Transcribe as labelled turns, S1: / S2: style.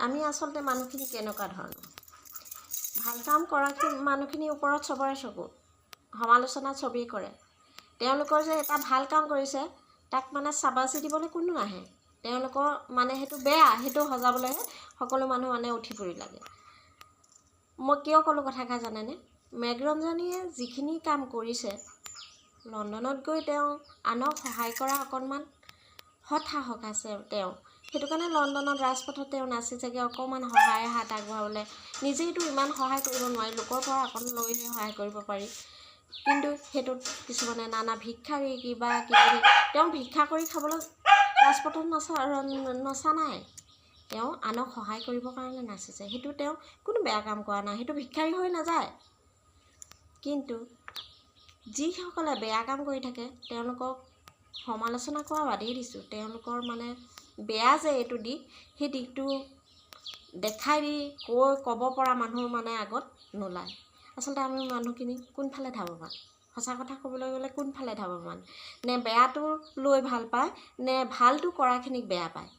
S1: আমি আচলতে মানুহখিনি কেনেকুৱা ধৰণৰ ভাল কাম কৰা মানুহখিনিৰ ওপৰত চবৰে চকু সমালোচনা চবেই কৰে তেওঁলোকৰ যে এটা ভাল কাম কৰিছে তাক মানে চাবাচি দিবলৈ কোনো নাহে তেওঁলোকৰ মানে সেইটো বেয়া সেইটো সজাবলৈহে সকলো মানুহ মানে উঠি পৰি লাগে মই কিয় ক'লো কথাষাৰ জানেনে মেঘৰঞ্জনীয়ে যিখিনি কাম কৰিছে লণ্ডনত গৈ তেওঁ আনক সহায় কৰা অকণমান সৎ সাহস আছে তেওঁ সেইটো কাৰণে লণ্ডনত ৰাজপথত তেওঁ নাচিছেগৈ অকণমান সহায় হাত আগবঢ়াবলৈ নিজেইতো ইমান সহায় কৰিব নোৱাৰি লোকৰ পৰা অকণ লৈহে সহায় কৰিব পাৰি কিন্তু সেইটোত কিছুমানে নানা ভিক্ষাৰী কিবা কিবি তেওঁ ভিক্ষা কৰি খাবলৈ ৰাজপথত নচা নাই তেওঁ আনক সহায় কৰিবৰ কাৰণে নাচিছে সেইটো তেওঁ কোনো বেয়া কাম কৰা নাই সেইটো ভিক্ষাৰী হৈ নাযায় কিন্তু যিসকলে বেয়া কাম কৰি থাকে তেওঁলোকক সমালোচনা কৰা বাদেই দিছোঁ তেওঁলোকৰ মানে বেয়া যে এইটো দিশ সেই দিশটো দেখাই দি ক'ব পৰা মানুহ মানে আগত নোলায় আচলতে আমি মানুহখিনি কোনফালে ধাৱমান সঁচা কথা ক'বলৈ গ'লে কোনফালে ধাৱমান নে বেয়াটো লৈ ভাল পায় নে ভালটো কৰাখিনিক বেয়া পায়